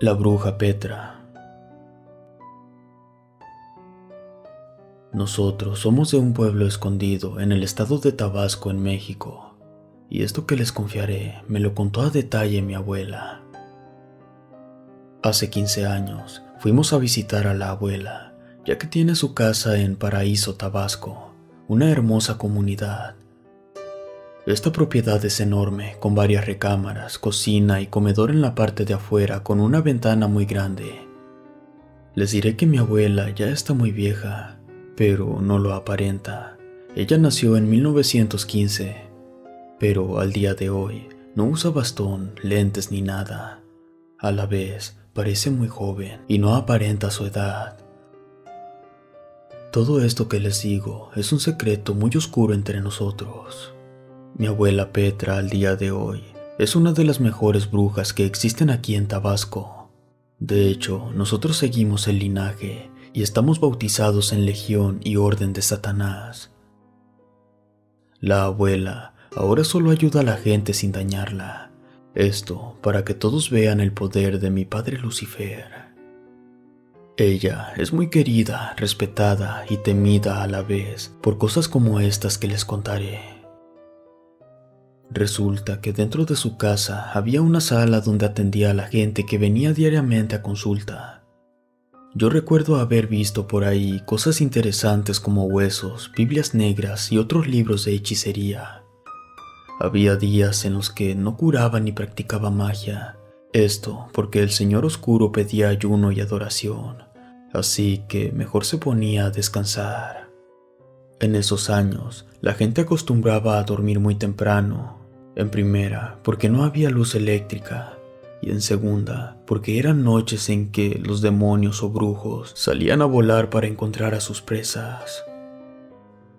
La bruja Petra. Nosotros somos de un pueblo escondido en el estado de Tabasco, en México, y esto que les confiaré me lo contó a detalle mi abuela. Hace 15 años fuimos a visitar a la abuela, ya que tiene su casa en Paraíso, Tabasco, una hermosa comunidad. Esta propiedad es enorme, con varias recámaras, cocina y comedor en la parte de afuera con una ventana muy grande. Les diré que mi abuela ya está muy vieja, pero no lo aparenta. Ella nació en 1915, pero al día de hoy no usa bastón, lentes ni nada. A la vez, parece muy joven y no aparenta su edad. Todo esto que les digo es un secreto muy oscuro entre nosotros. Mi abuela Petra al día de hoy es una de las mejores brujas que existen aquí en Tabasco. De hecho, nosotros seguimos el linaje y estamos bautizados en Legión y Orden de Satanás. La abuela ahora solo ayuda a la gente sin dañarla. Esto para que todos vean el poder de mi padre Lucifer. Ella es muy querida, respetada y temida a la vez por cosas como estas que les contaré. Resulta que dentro de su casa había una sala donde atendía a la gente que venía diariamente a consulta. Yo recuerdo haber visto por ahí cosas interesantes como huesos, Biblias negras y otros libros de hechicería. Había días en los que no curaba ni practicaba magia, esto porque el Señor Oscuro pedía ayuno y adoración, así que mejor se ponía a descansar. En esos años, la gente acostumbraba a dormir muy temprano, en primera porque no había luz eléctrica, y en segunda porque eran noches en que los demonios o brujos salían a volar para encontrar a sus presas.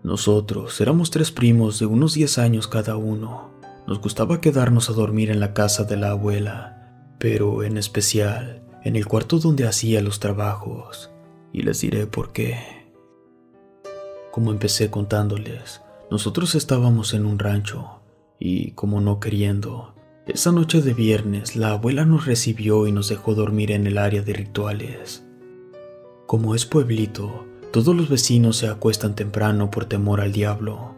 Nosotros éramos 3 primos de unos 10 años cada uno. Nos gustaba quedarnos a dormir en la casa de la abuela, pero en especial en el cuarto donde hacía los trabajos, y les diré por qué. Como empecé contándoles, nosotros estábamos en un rancho, y como no queriendo, esa noche de viernes la abuela nos recibió y nos dejó dormir en el área de rituales. Como es pueblito, todos los vecinos se acuestan temprano por temor al diablo,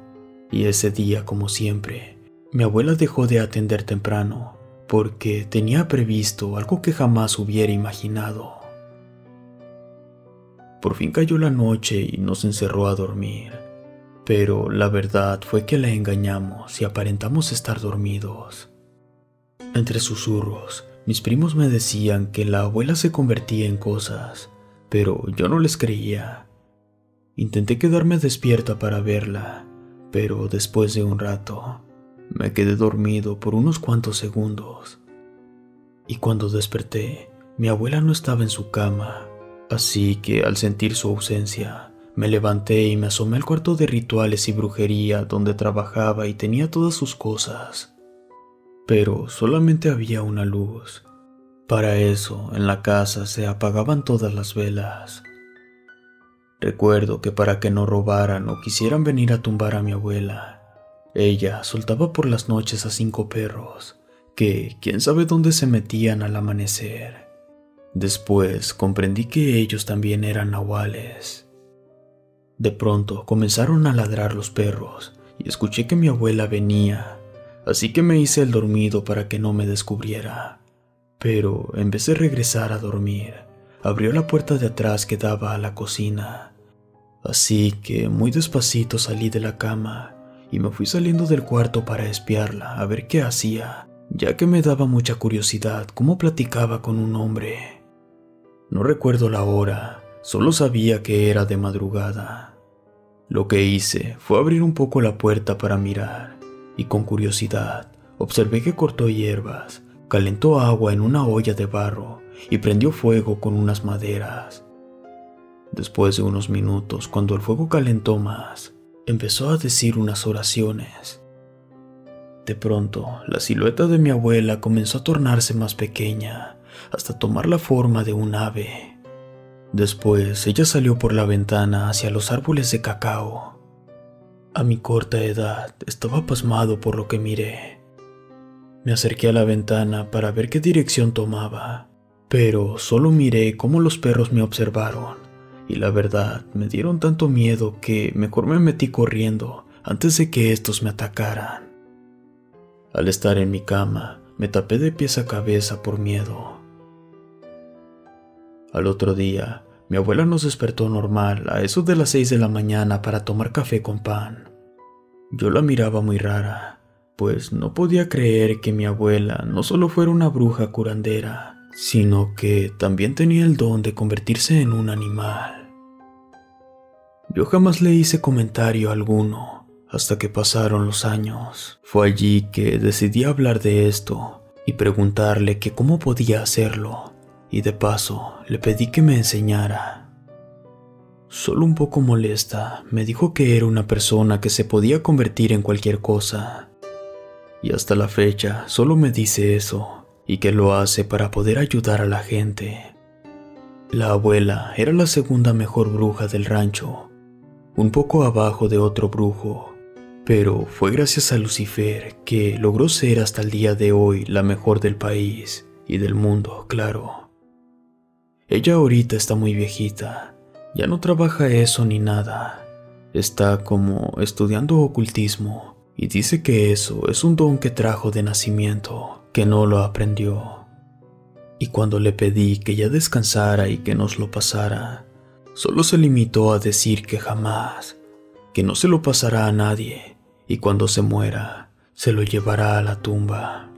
y ese día, como siempre, mi abuela dejó de atender temprano, porque tenía previsto algo que jamás hubiera imaginado. Por fin cayó la noche y nos encerró a dormir, pero la verdad fue que la engañamos y aparentamos estar dormidos. Entre susurros, mis primos me decían que la abuela se convertía en cosas, pero yo no les creía. Intenté quedarme despierta para verla, pero después de un rato, me quedé dormido por unos cuantos segundos. Y cuando desperté, mi abuela no estaba en su cama, así que al sentir su ausencia, me levanté y me asomé al cuarto de rituales y brujería donde trabajaba y tenía todas sus cosas. Pero solamente había una luz. Para eso, en la casa se apagaban todas las velas. Recuerdo que para que no robaran o quisieran venir a tumbar a mi abuela, ella soltaba por las noches a 5 perros, que quién sabe dónde se metían al amanecer. Después comprendí que ellos también eran nahuales. De pronto comenzaron a ladrar los perros y escuché que mi abuela venía, así que me hice el dormido para que no me descubriera. Pero en vez de regresar a dormir, abrió la puerta de atrás que daba a la cocina. Así que muy despacito salí de la cama y me fui saliendo del cuarto para espiarla a ver qué hacía, ya que me daba mucha curiosidad cómo platicaba con un hombre. No recuerdo la hora, solo sabía que era de madrugada. Lo que hice fue abrir un poco la puerta para mirar, y con curiosidad observé que cortó hierbas, calentó agua en una olla de barro y prendió fuego con unas maderas. Después de unos minutos, cuando el fuego calentó más, empezó a decir unas oraciones. De pronto, la silueta de mi abuela comenzó a tornarse más pequeña, hasta tomar la forma de un ave. Después, ella salió por la ventana hacia los árboles de cacao. A mi corta edad, estaba pasmado por lo que miré. Me acerqué a la ventana para ver qué dirección tomaba, pero solo miré cómo los perros me observaron, y la verdad me dieron tanto miedo que mejor me metí corriendo antes de que estos me atacaran. Al estar en mi cama, me tapé de pies a cabeza por miedo. Al otro día, mi abuela nos despertó normal a eso de las 6 de la mañana para tomar café con pan. Yo la miraba muy rara, pues no podía creer que mi abuela no solo fuera una bruja curandera, sino que también tenía el don de convertirse en un animal. Yo jamás le hice comentario alguno, hasta que pasaron los años. Fue allí que decidí hablar de esto y preguntarle que cómo podía hacerlo, y de paso le pedí que me enseñara. Solo un poco molesta, me dijo que era una persona que se podía convertir en cualquier cosa, y hasta la fecha solo me dice eso, y que lo hace para poder ayudar a la gente. La abuela era la segunda mejor bruja del rancho, un poco abajo de otro brujo, pero fue gracias a Lucifer que logró ser hasta el día de hoy la mejor del país y del mundo, claro. Ella ahorita está muy viejita, ya no trabaja eso ni nada, está como estudiando ocultismo y dice que eso es un don que trajo de nacimiento, que no lo aprendió. Y cuando le pedí que ya descansara y que nos lo pasara, solo se limitó a decir que jamás, que no se lo pasará a nadie, y cuando se muera, se lo llevará a la tumba.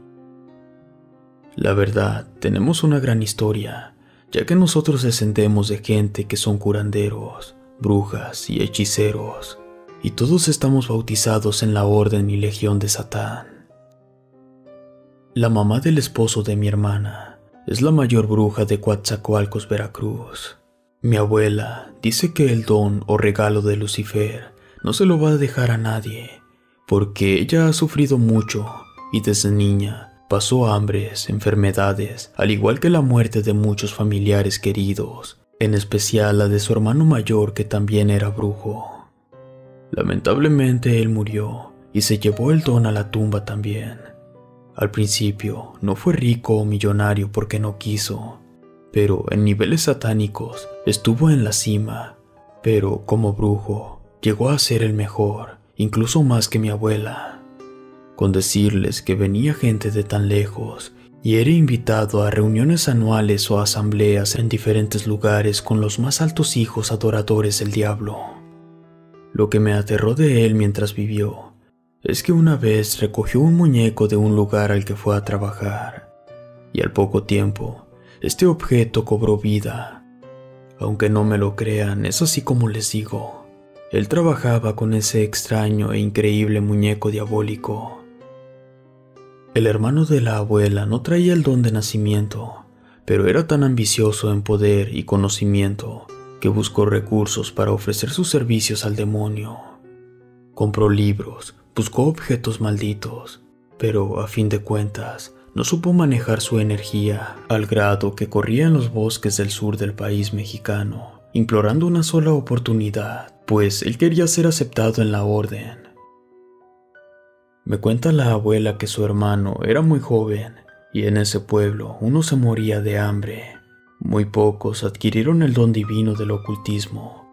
La verdad, tenemos una gran historia, ya que nosotros descendemos de gente que son curanderos, brujas y hechiceros, y todos estamos bautizados en la Orden y Legión de Satán. La mamá del esposo de mi hermana es la mayor bruja de Coatzacoalcos, Veracruz. Mi abuela dice que el don o regalo de Lucifer no se lo va a dejar a nadie, porque ella ha sufrido mucho y desde niña pasó hambres, enfermedades, al igual que la muerte de muchos familiares queridos, en especial la de su hermano mayor que también era brujo. Lamentablemente él murió y se llevó el don a la tumba también. Al principio no fue rico o millonario porque no quiso, pero en niveles satánicos estuvo en la cima, pero como brujo llegó a ser el mejor, incluso más que mi abuela. Con decirles que venía gente de tan lejos y era invitado a reuniones anuales o asambleas en diferentes lugares con los más altos hijos adoradores del diablo. Lo que me aterró de él mientras vivió es que una vez recogió un muñeco de un lugar al que fue a trabajar, y al poco tiempo este objeto cobró vida. Aunque no me lo crean, es así como les digo. Él trabajaba con ese extraño e increíble muñeco diabólico. El hermano de la abuela no traía el don de nacimiento, pero era tan ambicioso en poder y conocimiento que buscó recursos para ofrecer sus servicios al demonio. Compró libros, buscó objetos malditos, pero a fin de cuentas no supo manejar su energía al grado que corría en los bosques del sur del país mexicano, implorando una sola oportunidad, pues él quería ser aceptado en la orden. Me cuenta la abuela que su hermano era muy joven y en ese pueblo uno se moría de hambre. Muy pocos adquirieron el don divino del ocultismo,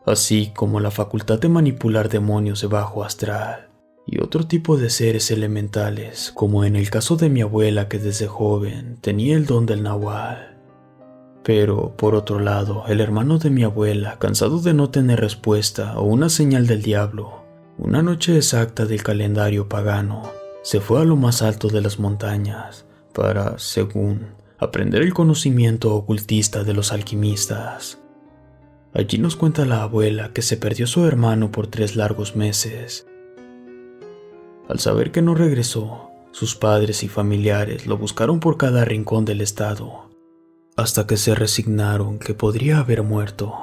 así como la facultad de manipular demonios de bajo astral y otro tipo de seres elementales, como en el caso de mi abuela que desde joven tenía el don del nahual. Pero, por otro lado, el hermano de mi abuela, cansado de no tener respuesta o una señal del diablo, una noche exacta del calendario pagano, se fue a lo más alto de las montañas para, según, aprender el conocimiento ocultista de los alquimistas. Allí nos cuenta la abuela que se perdió su hermano por 3 largos meses. Al saber que no regresó, sus padres y familiares lo buscaron por cada rincón del estado, hasta que se resignaron que podría haber muerto.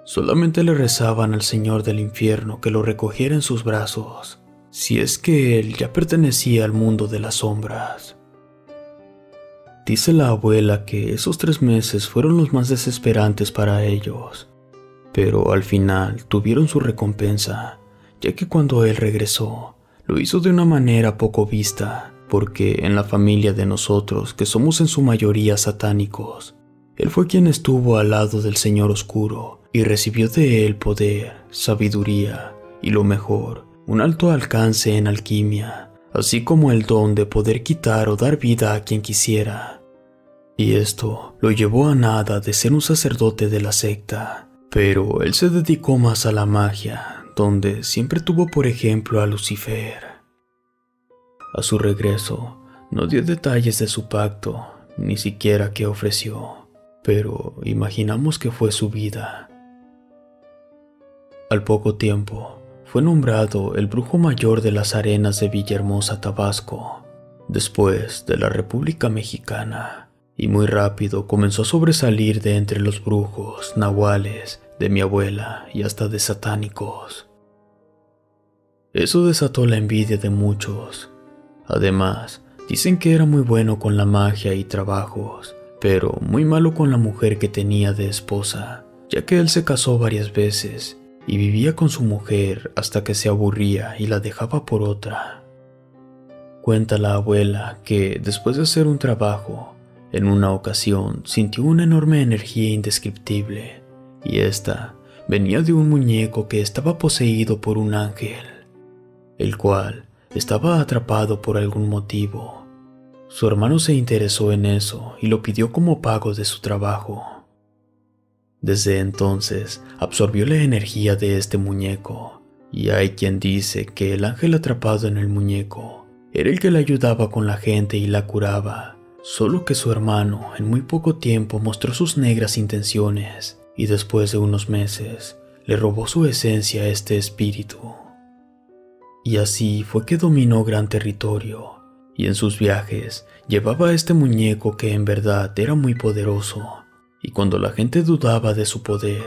Solamente le rezaban al Señor del infierno que lo recogiera en sus brazos, si es que él ya pertenecía al mundo de las sombras. Dice la abuela que esos 3 meses fueron los más desesperantes para ellos, pero al final tuvieron su recompensa, ya que cuando él regresó, lo hizo de una manera poco vista, porque en la familia de nosotros, que somos en su mayoría satánicos, él fue quien estuvo al lado del Señor Oscuro y recibió de él poder, sabiduría y lo mejor, un alto alcance en alquimia, así como el don de poder quitar o dar vida a quien quisiera. Y esto lo llevó a nada de ser un sacerdote de la secta, pero él se dedicó más a la magia, donde siempre tuvo por ejemplo a Lucifer. A su regreso, no dio detalles de su pacto, ni siquiera qué ofreció, pero imaginamos que fue su vida. Al poco tiempo, fue nombrado el brujo mayor de las arenas de Villahermosa, Tabasco, después de la República Mexicana, y muy rápido comenzó a sobresalir de entre los brujos, nahuales, de mi abuela y hasta de satánicos. Eso desató la envidia de muchos. Además, dicen que era muy bueno con la magia y trabajos, pero muy malo con la mujer que tenía de esposa, ya que él se casó varias veces y vivía con su mujer hasta que se aburría y la dejaba por otra. Cuenta la abuela que después de hacer un trabajo, en una ocasión sintió una enorme energía indescriptible, y esta venía de un muñeco que estaba poseído por un ángel, el cual estaba atrapado por algún motivo. Su hermano se interesó en eso y lo pidió como pago de su trabajo. Desde entonces absorbió la energía de este muñeco, y hay quien dice que el ángel atrapado en el muñeco era el que le ayudaba con la gente y la curaba, solo que su hermano en muy poco tiempo mostró sus negras intenciones y después de unos meses le robó su esencia a este espíritu. Y así fue que dominó gran territorio, y en sus viajes llevaba a este muñeco que en verdad era muy poderoso, y cuando la gente dudaba de su poder,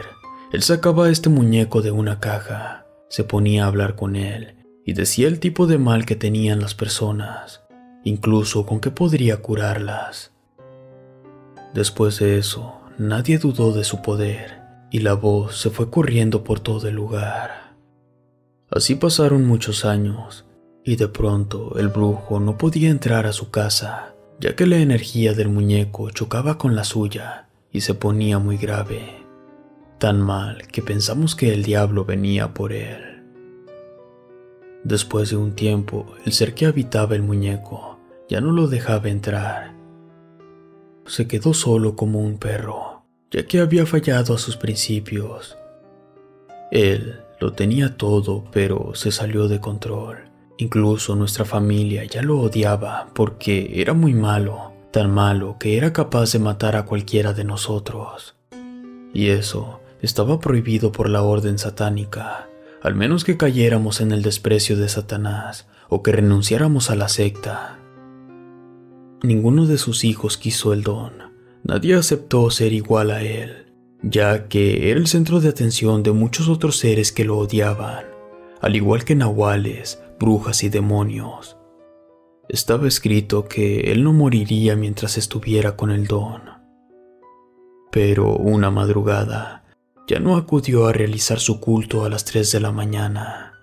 él sacaba a este muñeco de una caja, se ponía a hablar con él, y decía el tipo de mal que tenían las personas, incluso con qué podría curarlas. Después de eso, nadie dudó de su poder, y la voz se fue corriendo por todo el lugar. Así pasaron muchos años, y de pronto el brujo no podía entrar a su casa, ya que la energía del muñeco chocaba con la suya y se ponía muy grave, tan mal que pensamos que el diablo venía por él. Después de un tiempo, el ser que habitaba el muñeco ya no lo dejaba entrar. Se quedó solo como un perro, ya que había fallado a sus principios. Él lo tenía todo, pero se salió de control. Incluso nuestra familia ya lo odiaba porque era muy malo, tan malo que era capaz de matar a cualquiera de nosotros. Y eso estaba prohibido por la orden satánica, al menos que cayéramos en el desprecio de Satanás o que renunciáramos a la secta. Ninguno de sus hijos quiso el don, nadie aceptó ser igual a él, ya que era el centro de atención de muchos otros seres que lo odiaban, al igual que nahuales, brujas y demonios. Estaba escrito que él no moriría mientras estuviera con el don. Pero una madrugada, ya no acudió a realizar su culto a las 3 de la mañana.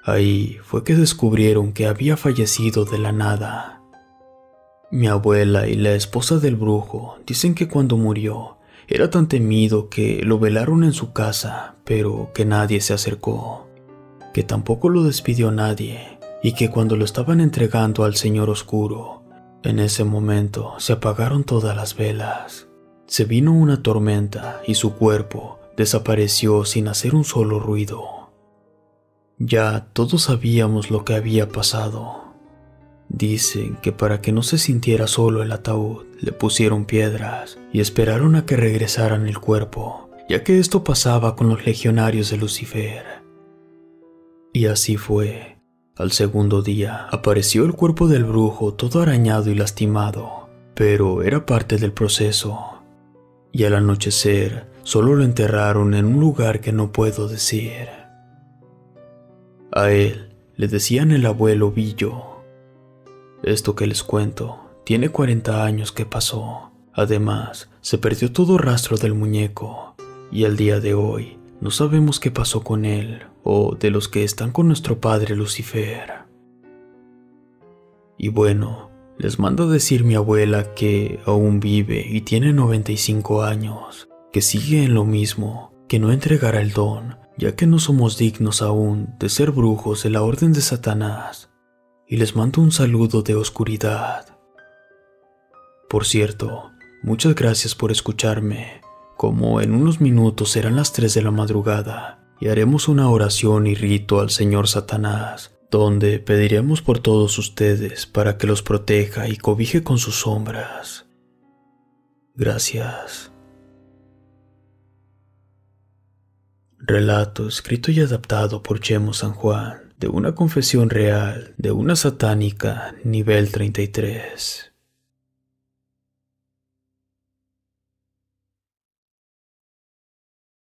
Ahí fue que descubrieron que había fallecido de la nada. Mi abuela y la esposa del brujo dicen que cuando murió, era tan temido que lo velaron en su casa, pero que nadie se acercó, que tampoco lo despidió nadie, y que cuando lo estaban entregando al Señor Oscuro, en ese momento se apagaron todas las velas. Se vino una tormenta y su cuerpo desapareció sin hacer un solo ruido. Ya todos sabíamos lo que había pasado. Dicen que para que no se sintiera solo el ataúd, le pusieron piedras y esperaron a que regresaran el cuerpo, ya que esto pasaba con los legionarios de Lucifer. Y así fue. Al segundo día apareció el cuerpo del brujo todo arañado y lastimado, pero era parte del proceso. Y al anochecer solo lo enterraron en un lugar que no puedo decir. A él le decían el abuelo Billo. Esto que les cuento tiene 40 años que pasó. Además, se perdió todo rastro del muñeco, y al día de hoy no sabemos qué pasó con él o de los que están con nuestro padre Lucifer. Y bueno, les mando decir mi abuela que aún vive y tiene 95 años, que sigue en lo mismo, que no entregará el don, ya que no somos dignos aún de ser brujos de la orden de Satanás. Y les mando un saludo de oscuridad. Por cierto, muchas gracias por escucharme. Como en unos minutos serán las 3 de la madrugada y haremos una oración y rito al señor Satanás, donde pediremos por todos ustedes para que los proteja y cobije con sus sombras. Gracias. Relato escrito y adaptado por Chemo San Juan, de una confesión real de una satánica nivel 33.